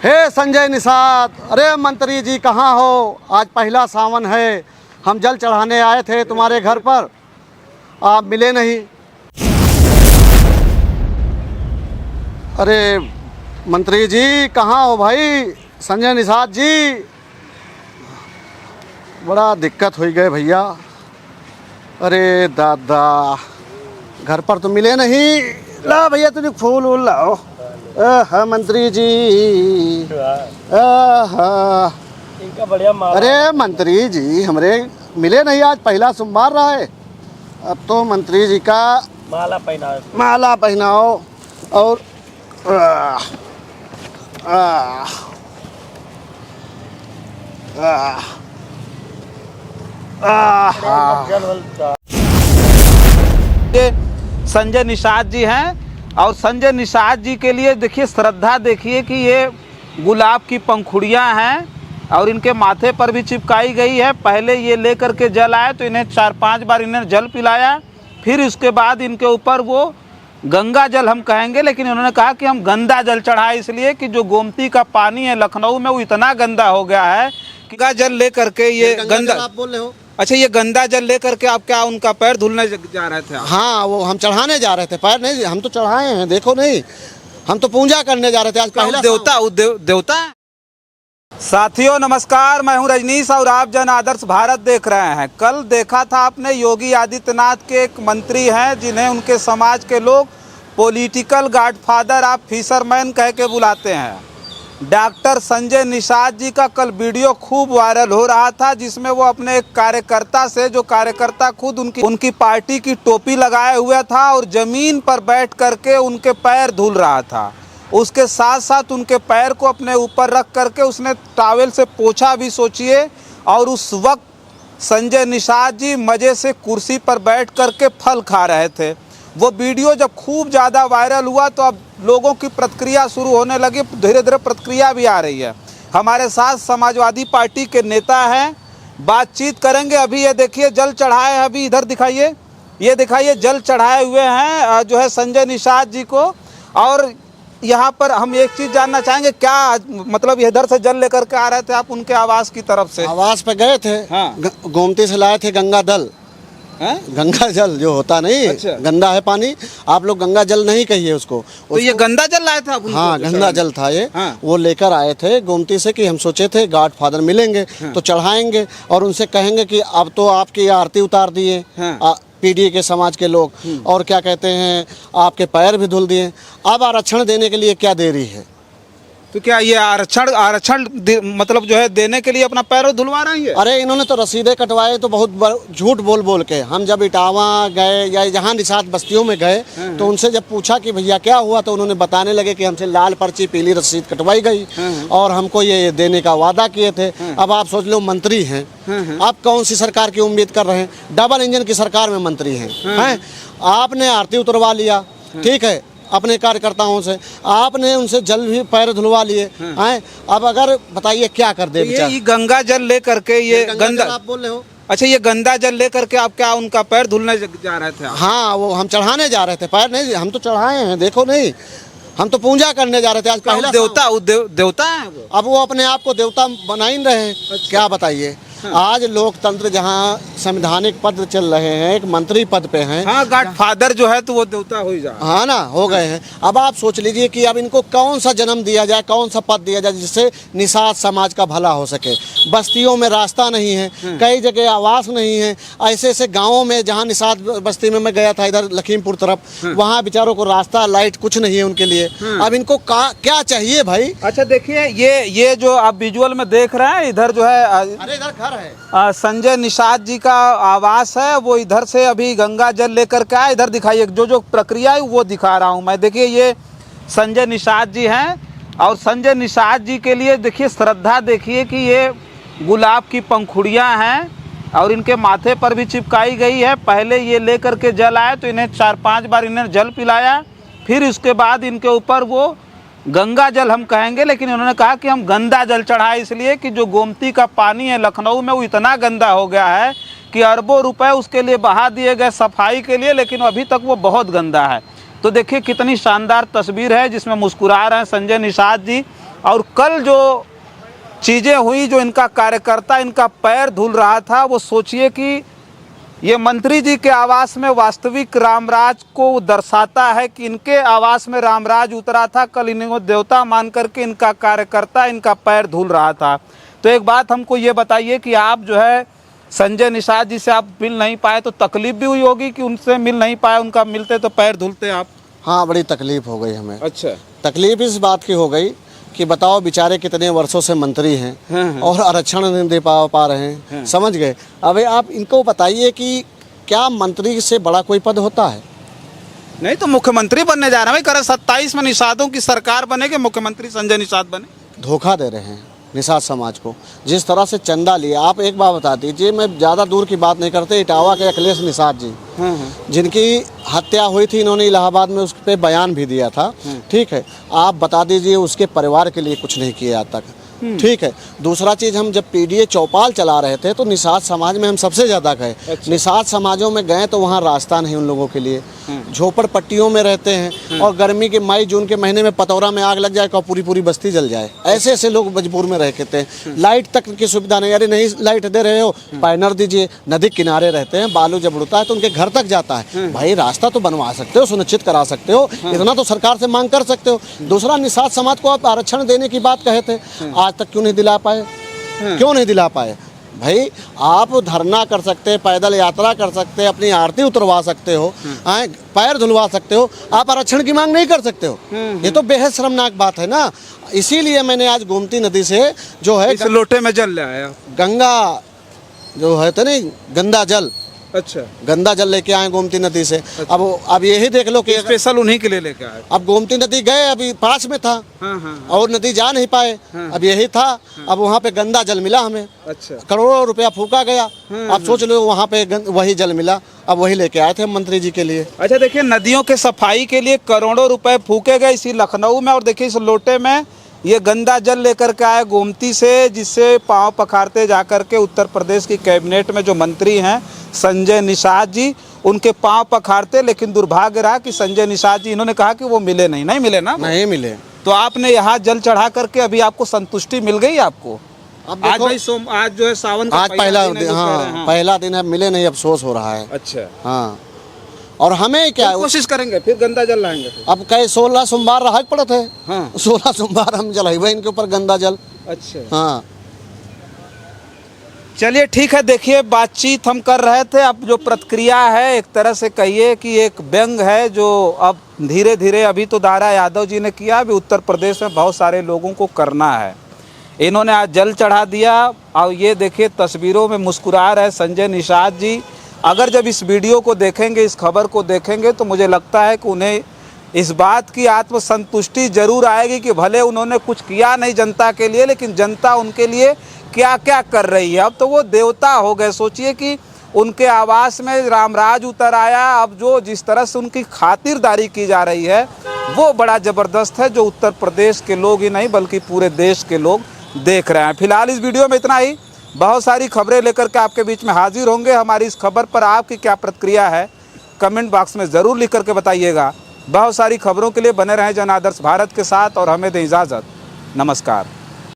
हे संजय निषाद, अरे मंत्री जी कहाँ हो? आज पहला सावन है, हम जल चढ़ाने आए थे तुम्हारे घर पर, आप मिले नहीं। अरे मंत्री जी कहाँ हो भाई? संजय निषाद जी, बड़ा दिक्कत हो गए भैया। अरे दादा, घर पर तो मिले नहीं। ला भैया तुझे फूल वूल लाओ। हाँ मंत्री जी, इनका बढ़िया माला। अरे मंत्री जी हमरे मिले नहीं, आज पहला सोमवार रहा है। अब तो मंत्री जी का माला पहनाओ और ये संजय निषाद जी हैं और संजय निषाद जी के लिए देखिए श्रद्धा, देखिए कि ये गुलाब की पंखुड़ियां हैं और इनके माथे पर भी चिपकाई गई है। पहले ये लेकर के जल आए तो इन्हें 4-5 बार इन्हें जल पिलाया, फिर उसके बाद इनके ऊपर वो गंगा जल हम कहेंगे, लेकिन उन्होंने कहा कि हम गंदा जल चढ़ाए, इसलिए कि जो गोमती का पानी है लखनऊ में वो इतना गंदा हो गया है कि गंगा जल लेकर के ये गंदा। आप बोल रहे हो? अच्छा, ये गंदा जल लेकर के आप क्या उनका पैर धुलने जा रहे थे? हाँ, वो हम चढ़ाने जा रहे थे, पैर नहीं, हम तो चढ़ाए हैं, देखो नहीं, हम तो पूजा करने जा रहे थे। आज पहला देवता। साथियों नमस्कार, मैं हूं रजनीश और आप जन आदर्श भारत देख रहे हैं। कल देखा था आपने योगी आदित्यनाथ के एक मंत्री हैं जिन्हें उनके समाज के लोग पॉलिटिकल गॉडफादर ऑफ फिशरमैन कह के बुलाते हैं। डॉक्टर संजय निषाद जी का कल वीडियो खूब वायरल हो रहा था, जिसमें वो अपने एक कार्यकर्ता से, जो कार्यकर्ता खुद उनकी पार्टी की टोपी लगाए हुए था और ज़मीन पर बैठ करके उनके पैर धुल रहा था। उसके साथ साथ उनके पैर को अपने ऊपर रख करके उसने टॉवेल से पोंछा भी, सोचिए। और उस वक्त संजय निषाद जी मज़े से कुर्सी पर बैठ करके फल खा रहे थे। वो वीडियो जब खूब ज़्यादा वायरल हुआ तो अब लोगों की प्रतिक्रिया शुरू होने लगी, धीरे धीरे प्रतिक्रिया भी आ रही है। हमारे साथ समाजवादी पार्टी के नेता हैं, बातचीत करेंगे। अभी ये देखिए जल चढ़ाए, अभी इधर दिखाइए, ये दिखाइए जल चढ़ाए हुए हैं जो है संजय निषाद जी को। और यहाँ पर हम एक चीज़ जानना चाहेंगे, क्या मतलब इधर से जल लेकर के आ रहे थे आप उनके आवास की तरफ से? आवास पे गए थे। हाँ। गोमती से लाए थे गंगा दल। गंगा जल जो होता नहीं। अच्छा। गंदा है पानी, आप लोग गंगा जल नहीं कहिए उसको। तो ये गंदा जल लाए थे आप उनको? हाँ, गंगा जल था ये। हाँ। वो लेकर आए थे गोमती से कि हम सोचे थे गॉड फादर मिलेंगे। हाँ। तो चढ़ाएंगे और उनसे कहेंगे कि अब तो आपकी आरती उतार दिए। हाँ। पीडीए के समाज के लोग, और क्या कहते हैं, आपके पैर भी धुल दिए, अब आरक्षण देने के लिए क्या देरी है? तो क्या ये आरक्षण मतलब जो है देने के लिए अपना पैर धुलवा रहे हैं? अरे इन्होंने तो रसीदें कटवाए तो बहुत झूठ बोल बोल के। हम जब इटावा गए या जहाँ निषाद बस्तियों में गए तो उनसे जब पूछा कि भैया क्या हुआ, तो उन्होंने बताने लगे कि हमसे लाल पर्ची पीली रसीद कटवाई गई और हमको ये देने का वादा किए थे। अब आप सोच लो, मंत्री हैं, आप कौन सी सरकार की उम्मीद कर रहे हैं? डबल इंजन की सरकार में मंत्री हैं। आपने आरती उतरवा लिया, ठीक है, अपने कार्यकर्ताओं से, आपने उनसे जल भी पैर धुलवा लिए हैं। अब अगर बताइए क्या कर दे? ये गंगा जल ले करके ये गंदा आप बोल रहे हो? अच्छा, ये गंदा जल ले करके आप क्या उनका पैर धुलने जा रहे थे? हाँ, वो हम चढ़ाने जा रहे थे, पैर नहीं, हम तो चढ़ाए हैं, देखो नहीं, हम तो पूजा करने जा रहे थे। आज पहला देवता है वो। अब वो अपने आप को देवता बना ही रहे हैं। अच्छा। क्या बताइए? आज लोकतंत्र जहाँ संवैधानिक पद चल रहे हैं, एक मंत्री पद पे हैं। हाँ, गॉडफादर जो है तो वो देवता हो ही जा। हाँ ना, हो गए हैं। अब आप सोच लीजिए कि अब इनको कौन सा जन्म दिया जाए, कौन सा पद दिया जाए जिससे निषाद समाज का भला हो सके। बस्तियों में रास्ता नहीं है, कई जगह आवास नहीं है। ऐसे ऐसे गाँवों में जहाँ निषाद बस्ती में मैं गया था, इधर लखीमपुर तरफ, वहाँ बेचारों को रास्ता, लाइट कुछ नहीं है उनके लिए। अब इनको क्या चाहिए भाई? अच्छा देखिए, ये जो आप विजुअल में देख रहे हैं, इधर जो है, अरे इधर घर है, संजय निषाद जी का आवास है। वो इधर से अभी गंगा जल लेकर के आए। इधर दिखाइए, जो प्रक्रिया है वो दिखा रहा हूँ मैं। देखिए ये संजय निषाद जी हैं और संजय निषाद जी के लिए देखिए श्रद्धा, देखिए कि ये गुलाब की पंखुड़ियाँ हैं और इनके माथे पर भी चिपकाई गई है। पहले ये लेकर के जल आए तो इन्हें 4-5 बार इन्हें जल पिलाया, फिर उसके बाद इनके ऊपर वो गंगा जल हम कहेंगे, लेकिन उन्होंने कहा कि हम गंदा जल चढ़ाए, इसलिए कि जो गोमती का पानी है लखनऊ में वो इतना गंदा हो गया है कि अरबों रुपए उसके लिए बहा दिए गए सफाई के लिए, लेकिन अभी तक वो बहुत गंदा है। तो देखिए कितनी शानदार तस्वीर है जिसमें मुस्कुरा रहे हैं संजय निषाद जी और कल जो चीज़ें हुई, जो इनका कार्यकर्ता इनका पैर धुल रहा था, वो सोचिए कि ये मंत्री जी के आवास में वास्तविक रामराज को दर्शाता है कि इनके आवास में रामराज उतरा था। कल इनको देवता मान करके इनका कार्यकर्ता इनका पैर धुल रहा था। तो एक बात हमको ये बताइए कि आप जो है संजय निषाद जी से आप मिल नहीं पाए, तो तकलीफ भी हुई होगी कि उनसे मिल नहीं पाए, उनका मिलते तो पैर धुलते आप? हाँ, बड़ी तकलीफ हो गई हमें। अच्छा। तकलीफ इस बात की हो गई कि बताओ बेचारे कितने वर्षों से मंत्री हैं और आरक्षण नहीं दे पा रहे हैं, समझ गए। अबे आप इनको बताइए कि क्या मंत्री से बड़ा कोई पद होता है? नहीं तो मुख्यमंत्री बनने जा रहे हैं भाई, 27 में निषादों की सरकार बनेगी, मुख्यमंत्री संजय निषाद बने। धोखा दे रहे हैं निषाद समाज को। जिस तरह से चंदा लिया, आप एक बात बता दीजिए, मैं ज़्यादा दूर की बात नहीं करते, इटावा के अखिलेश निषाद जी जिनकी हत्या हुई थी, इन्होंने इलाहाबाद में उस पर बयान भी दिया था, ठीक है। आप बता दीजिए उसके परिवार के लिए कुछ नहीं किया आज तक, ठीक है। दूसरा चीज़, हम जब पीडीए चौपाल चला रहे थे तो निषाद समाज में हम सबसे ज़्यादा गए। अच्छा। निषाद समाजों में गए तो वहाँ रास्ता नहीं उन लोगों के लिए, झोपड़ पट्टियों में रहते हैं और गर्मी के मई जून के महीने में पतौरा में आग लग जाए तो पूरी पूरी बस्ती जल जाए। ऐसे ऐसे लोग मजबूर में रह कहते हैं। लाइट तक की सुविधा नहीं, अरे नहीं लाइट दे रहे हो, पैनर दीजिए। नदी किनारे रहते हैं, बालू जब उड़ता है तो उनके घर तक जाता है। भाई रास्ता तो बनवा सकते हो, सुनिश्चित करा सकते हो, इतना तो सरकार से मांग कर सकते हो। दूसरा, निषाद समाज को आप आरक्षण देने की बात कहे थे, आज तक क्यों नहीं दिला पाए? क्यों नहीं दिला पाए? भाई आप धरना कर सकते हैं, पैदल यात्रा कर सकते हैं, अपनी आरती उतरवा सकते हो, पैर धुलवा सकते हो, आप आरक्षण की मांग नहीं कर सकते हो। ये तो बेहद शर्मनाक बात है ना। इसीलिए मैंने आज गोमती नदी से जो है इस लोटे में जल आया, गंगा जो है तो नहीं गंदा जल, अच्छा, गंदा जल लेके आए गोमती नदी से। अच्छा। अब यही देख लो कि स्पेशल उन्हीं के लिए लेके आए। अब गोमती नदी गए, अभी पास में था, और नदी जा नहीं पाए, अब यही था। अब वहाँ पे गंदा जल मिला हमें, अच्छा, करोड़ों रुपया फूका गया। अब सोच लो वहाँ पे वही जल मिला, अब वही लेके आए थे मंत्री जी के लिए। अच्छा, देखिए नदियों के सफाई के लिए करोड़ों रुपए फूके गए इसी लखनऊ में, और देखिए इस लोटे में ये गंदा जल लेकर के आए गोमती से, जिससे पांव पखारते जाकर के उत्तर प्रदेश की कैबिनेट में जो मंत्री हैं संजय निषाद जी, उनके पांव पखारते। लेकिन दुर्भाग्य रहा कि संजय निषाद जी, इन्होंने कहा कि वो मिले नहीं मिले ना, नहीं मिले। तो आपने यहाँ जल चढ़ा करके अभी आपको संतुष्टि मिल गई आपको? अब आज भाई आज जो है सावन का आज पहला दिन, हाँ पहला दिन है, मिले नहीं, अफसोस हो रहा है। अच्छा, हाँ। और हमें क्या कोशिश करेंगे, फिर गंदा जल लाएंगे। अब कई 16 सोमवार रहा पड़े थे, हाँ। 16 सोमवार हम जलाए इनके ऊपर गंदा जल। अच्छा, हाँ। चलिए ठीक है, देखिए बातचीत हम कर रहे थे। अब जो प्रतिक्रिया है, एक तरह से कहिए कि एक व्यंग है जो अब धीरे धीरे, अभी तो दारा यादव जी ने किया, अभी उत्तर प्रदेश में बहुत सारे लोगों को करना है। इन्होंने आज जल चढ़ा दिया और ये देखिए तस्वीरों में मुस्कुरा रहे संजय निषाद जी। अगर जब इस वीडियो को देखेंगे, इस खबर को देखेंगे, तो मुझे लगता है कि उन्हें इस बात की आत्मसंतुष्टि जरूर आएगी कि भले उन्होंने कुछ किया नहीं जनता के लिए, लेकिन जनता उनके लिए क्या क्या कर रही है। अब तो वो देवता हो गए। सोचिए कि उनके आवास में रामराज उतर आया। अब जो जिस तरह से उनकी खातिरदारी की जा रही है वो बड़ा ज़बरदस्त है, जो उत्तर प्रदेश के लोग ही नहीं बल्कि पूरे देश के लोग देख रहे हैं। फिलहाल इस वीडियो में इतना ही। बहुत सारी खबरें लेकर के आपके बीच में हाजिर होंगे। हमारी इस खबर पर आपकी क्या प्रतिक्रिया है, कमेंट बॉक्स में ज़रूर लिख करके बताइएगा। बहुत सारी खबरों के लिए बने रहें जन आदर्श भारत के साथ और हमें दें इजाज़त। नमस्कार।